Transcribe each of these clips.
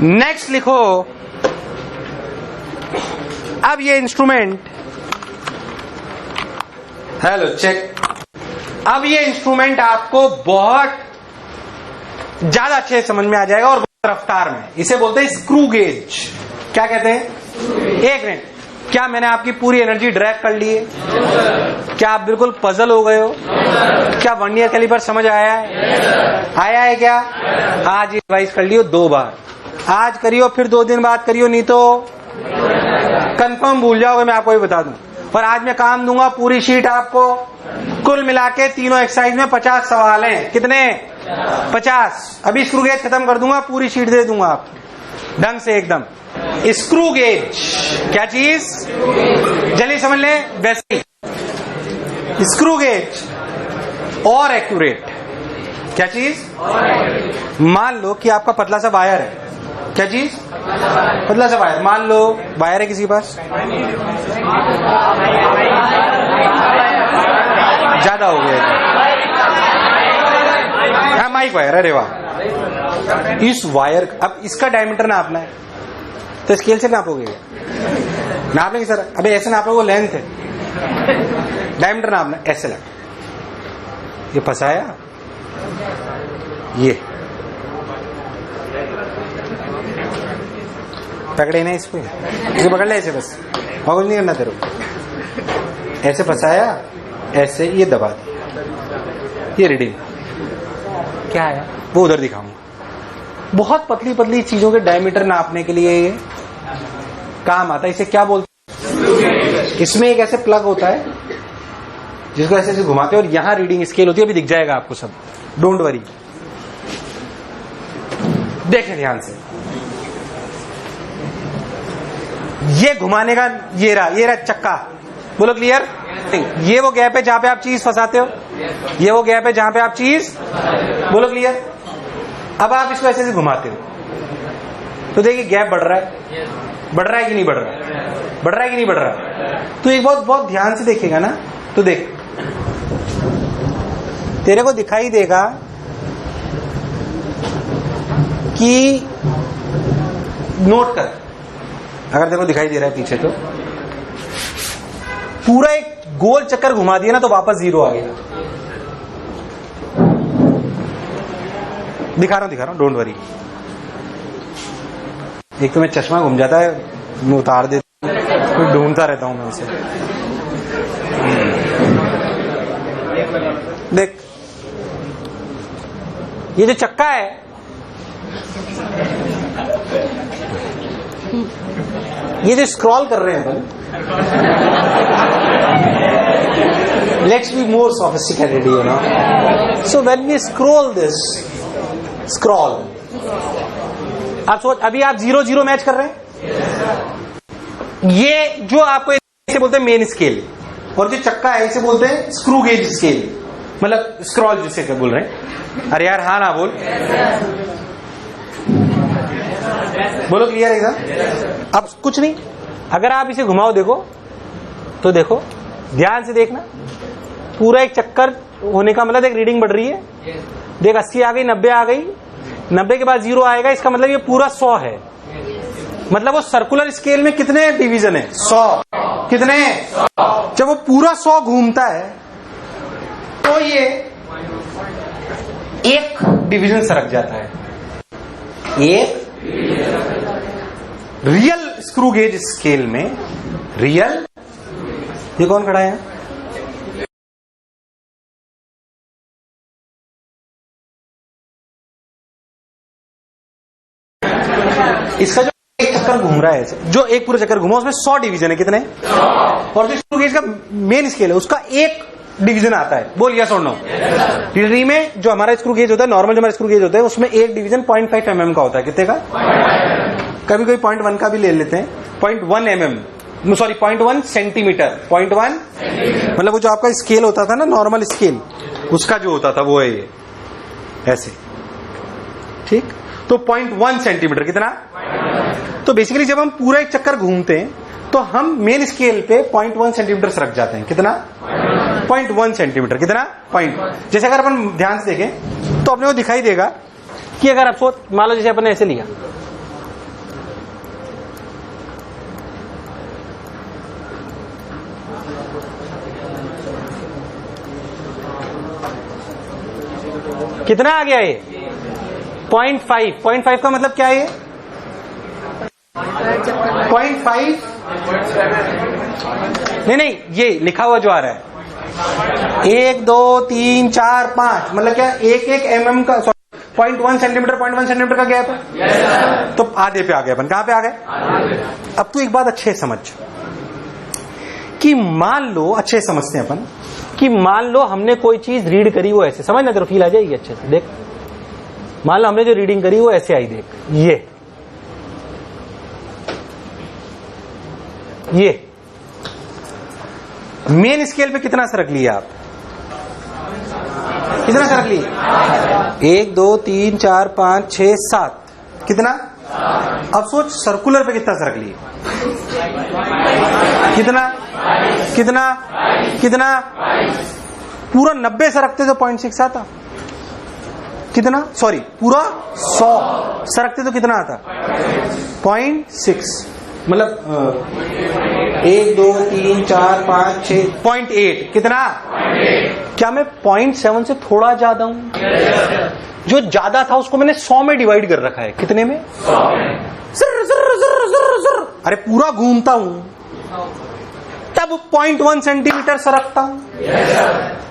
Next लिखो, अब ये इंस्ट्रूमेंट, हेलो चेक, अब ये इंस्ट्रूमेंट आपको बहुत ज्यादा अच्छे समझ में आ जाएगा और बहुत रफ्तार में। इसे बोलते हैं स्क्रू गेज। क्या कहते हैं? एक मिनट, क्या मैंने आपकी पूरी एनर्जी ड्रैग कर ली है? क्या आप बिल्कुल पजल हो गए हो? क्या वर्नियर कैलिपर समझ आया है? आया है क्या? आज रिवाइज कर लियो 2 बार, आज करियो फिर 2 दिन बाद करियो, नहीं तो कंफर्म भूल जाओगे, मैं आपको भी बता दूं। और आज मैं काम दूंगा पूरी शीट आपको, कुल मिला के तीनों एक्सरसाइज में 50 सवाल हैं। कितने? 50। अभी स्क्रू गेज खत्म कर दूंगा, पूरी शीट दे दूंगा आपको ढंग से एकदम। स्क्रू गेज क्या चीज? जल्दी समझ ले। वैसे स्क्रू गेज और एक्यूरेट क्या चीज? मान लो कि आपका पतला सा वायर है। क्या चीज? पतला सा वायर। मान लो वायर है किसी के पास, ज्यादा हो गया, हाँ माइक वायर, अरे वाह। इस वायर, अब इसका डायमीटर नापना है तो स्केल से नापोगे? नाप लेंगे सर, अबे ऐसे नापोगे, लेंथ है, डायमीटर नापना, ऐसे लगा, ये फंसाया, ये पकड़े ना इसको, इसे पकड़ ले ऐसे, बस और कुछ नहीं करना तेरे को। ऐसे फंसाया, ऐसे ये दबा दिया, ये रीडिंग क्या है वो उधर दिखाऊंगा। बहुत पतली पतली चीजों के डायमीटर नापने के लिए ये काम आता है। इसे क्या बोलते हैं? इसमें एक ऐसे प्लग होता है जिसको ऐसे ऐसे घुमाते हैं और यहां रीडिंग स्केल होती है। अभी दिख जाएगा आपको सब, डोंट वरी, देखें ध्यान से। ये घुमाने का ये रहा चक्का, बोलो क्लियर? ये वो गैप है जहां पे आप चीज फंसाते हो, ये वो गैप है जहां पे आप चीज, बोलो क्लियर? अब आप इसको ऐसे घुमाते हो तो देखिए गैप बढ़ रहा है, बढ़ रहा है कि नहीं बढ़ रहा है? बढ़ रहा है कि नहीं बढ़ रहा है? तो एक बहुत बहुत ध्यान से देखेगा ना तो देख, तेरे को दिखाई देगा कि, नोट कर, अगर तेरे को दिखाई दे रहा है पीछे तो पूरा एक गोल चक्कर घुमा दिया ना तो वापस 0 आ गया। दिखा रहा हूं, डोंट वरी। एक तो मैं चश्मा घूम जाता है, मैं उतार देता हूं, ढूंढता रहता हूं मैं उसे। देख, ये जो चक्का है, ये जो स्क्रॉल कर रहे हैं, let's be more sophisticated, you know. So when we scroll this, scroll, आप सोच, अभी आप 0-0 मैच कर रहे हैं। ये जो आपको इसे बोलते हैं मेन स्केल, और जो चक्का है इसे बोलते हैं स्क्रू गेज स्केल, मतलब स्क्रॉल जिसे क्या बोल रहे हैं। अरे यार हाँ ना बोल, बोलो क्लियर एकदम? अब कुछ नहीं, अगर आप इसे घुमाओ देखो तो देखो, ध्यान से देखना, पूरा एक चक्कर होने का मतलब एक रीडिंग बढ़ रही है। देख 80 आ गई, 90 आ गई, 90 के बाद 0 आएगा, इसका मतलब ये पूरा 100 है। मतलब वो सर्कुलर स्केल में कितने डिवीजन है? 100। कितने? जब वो पूरा 100 घूमता है तो ये एक डिवीजन सरक जाता है। एक रियल स्क्रू गेज स्केल में, रियल, ये कौन खड़ा है? इसका जो एक चक्कर घूम रहा है, जो एक पूरा चक्कर घूमा उसमें 100 डिवीजन है। कितने? और जो स्क्रू गेज का मेन स्केल है उसका एक डिवीजन आता है। बोल यस और नो? रीडरी में जो हमारा स्क्रू गेज होता है, नॉर्मल जो हमारा स्क्रू गेज होता है, उसमें एक डिवीजन 0.5 mm का होता है। कितने का? कभी कोई 0.1 का भी ले लेते हैं। 0.1 mm, सॉरी 0.1 सेंटीमीटर, 0.1 मतलब वो जो आपका स्केल होता था ना, नॉर्मल स्केल, उसका जो होता था वो है ये ऐसे, ठीक? तो 0.1 सेंटीमीटर, कितना? तो बेसिकली जब हम पूरा एक चक्कर घूमते हैं तो हम मेन स्केल पे 0.1 सेंटीमीटर से रख जाते हैं। कितना? 0.1 सेंटीमीटर। कितना? जैसे अगर अपन ध्यान से देखें तो अपने को दिखाई देगा कि अगर आप सोच, मान लो जैसे अपन ने ऐसे लिया, कितना आ गया ये 0.5। 0.5 का मतलब क्या है ये 0.5 नहीं ये लिखा हुआ जो आ रहा है 1 2 3 4 5 मतलब क्या एक mm का 0.1 सेंटीमीटर का गैप है। तो आधे पे आ गए अपन। कहां पे आ गए? अब तो एक बात अच्छे समझ कि मान लो, अच्छे समझते हैं अपन कि मान लो हमने कोई चीज रीड करी वो ऐसे, समझ ना तेरे फील आ जाएगी अच्छे से। देख मान लो हमने जो रीडिंग करी वो ऐसे आई, देख ये मेन स्केल पे कितना सा रख लिया आप? कितना सा रख लिया? 1 2 3 4 5 6 7 कितना? अब सोच सर्कुलर पे कितना सा रख लिया? कितना पूरा 90 से रखते तो 0.6 आता। कितना? सॉरी पूरा 100 से रखते तो कितना आता? 0.6 मतलब 1 2 3 4 5 6 0.8 कितना? क्या मैं 0.7 से थोड़ा ज्यादा हूं? जो ज्यादा था उसको मैंने 100 में डिवाइड कर रखा है। कितने में? 100 में। जर अरे पूरा घूमता हूं तब 0.1 सेंटीमीटर से रखता हूं।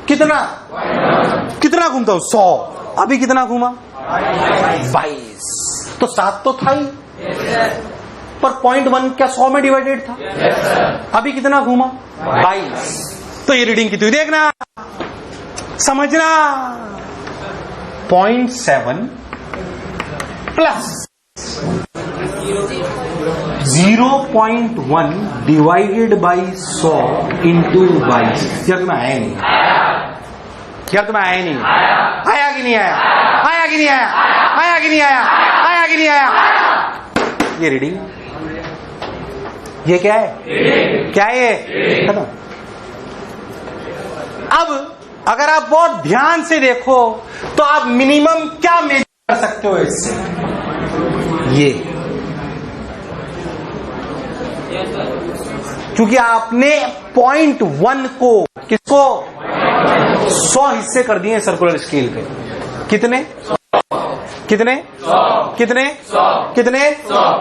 कितना घूमता हूं? 100। अभी कितना घूमा? 22। तो 7 तो था ही, पर 0.1 क्या 100 में डिवाइडेड था? अभी कितना घूमा? 22। तो ये रीडिंग कितनी? देखना, समझना। 0.7 प्लस 0.1 डिवाइडेड बाई 100 इंटू 22। यार तुम्हें आया नहीं? यार तुम्हें आया नहीं? आया कि नहीं आया? आया कि नहीं आया? आया कि नहीं आया? आया कि नहीं आया? ये रीडिंग, ये क्या है? क्या है ये? खत्म। अब अगर आप बहुत ध्यान से देखो तो आप मिनिमम क्या मेजर कर सकते हो इससे? ये, क्योंकि आपने 0.1 को किसको 100 हिस्से कर दिए सर्कुलर स्केल पे। कितने?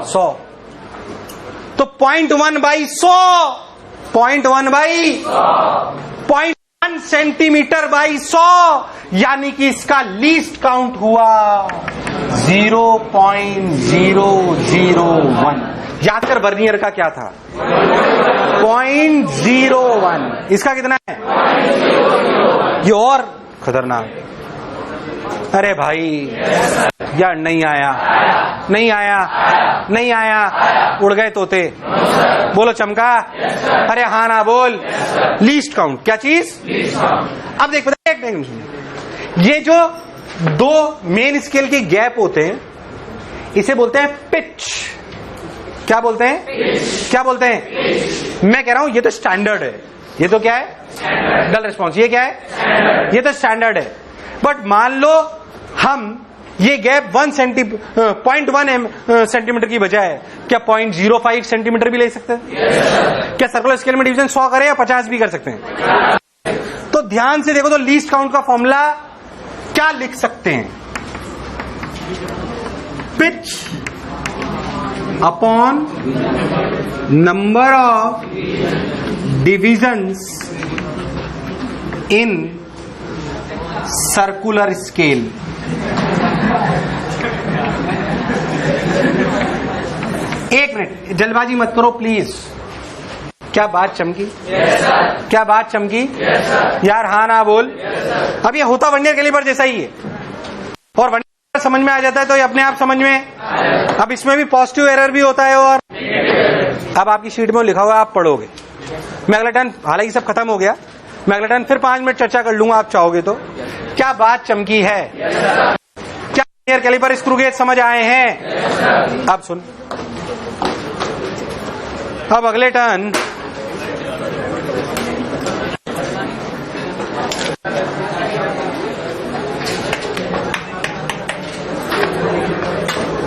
100। तो 0.1 बाई 100, 0.1 सेंटीमीटर बाई 100, यानी कि इसका लीस्ट काउंट हुआ 0.001। याद कर वर्नियर का क्या था? 0.01। इसका कितना है? ये और खतरनाक। अरे भाई यार नहीं आया, उड़ गए तोते। बोलो चमका। अरे हाँ ना बोल। लीस्ट काउंट क्या चीज? अब देख पता है, ये जो दो मेन स्केल के गैप होते हैं इसे बोलते हैं पिच। क्या बोलते हैं? मैं कह रहा हूं ये तो स्टैंडर्ड है। ये तो क्या है? डल रिस्पॉन्स। ये क्या है? ये तो स्टैंडर्ड है। बट मान लो हम ये गैप 0.1 सेंटीमीटर की बजाय क्या 0.05 सेंटीमीटर भी ले सकते हैं? क्या सर्कुलर स्केल में डिवीजन 100 करें या 50 भी कर सकते हैं? तो ध्यान से देखो तो लीस्ट काउंट का फॉर्मूला क्या लिख सकते हैं? Pitch upon number of divisions in circular scale. एक मिनट जल्दबाजी मत करो प्लीज। क्या बात चमकी? क्या बात चमकी? यार हाँ ना बोल। अब ये होता वर्नियर कैलिपर जैसा ही है, और वर्नियर समझ में आ जाता है तो ये अपने आप समझ में। अब इसमें भी पॉजिटिव एरर भी होता है। और अब आपकी शीट में लिखा हुआ है, आप पढ़ोगे। मैं अगला टर्न, हालांकि सब खत्म हो गया, मैं अगला टर्न फिर 5 मिनट चर्चा कर लूंगा आप चाहोगे तो। क्या बात चमकी है? क्या वर्नियर कैलिपर स्क्रू गेज समझ आए हैं? अब सुन, अब अगले टर्न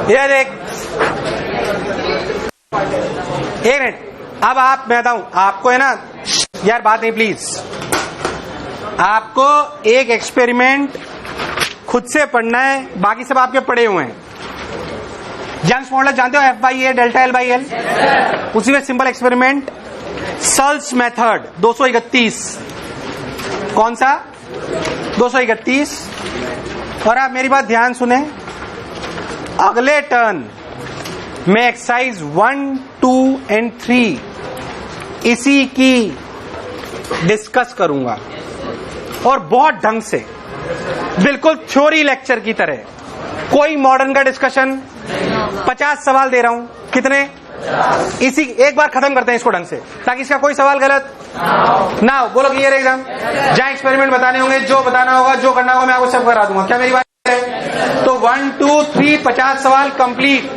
ये देख, एक मिनट। अब आप, मैं बताऊं आपको, है ना यार बात नहीं प्लीज। आपको एक एक्सपेरिमेंट खुद से पढ़ना है, बाकी सब आपके पढ़े हुए हैं। यंग्स मॉडल जानते हो, F/A डेल्टा L/L, उसी में सिंपल एक्सपेरिमेंट सल्स मेथड 231। कौन सा? 231। और आप मेरी बात ध्यान सुने, अगले टर्न में एक्सरसाइज 1, 2 एंड 3 इसी की डिस्कस करूंगा, और बहुत ढंग से, बिल्कुल थ्योरी लेक्चर की तरह। कोई मॉडर्न का डिस्कशन, 50 सवाल दे रहा हूं। कितने? इसी एक बार खत्म करते हैं इसको ढंग से, ताकि इसका कोई सवाल गलत ना हो। बोलो क्लियर एग्जाम। जहां एक्सपेरिमेंट बताने होंगे, जो बताना होगा, जो करना होगा, मैं आपको सब करा दूंगा। क्या मेरी बात है? तो 1, 2, 3 50 सवाल कंप्लीट।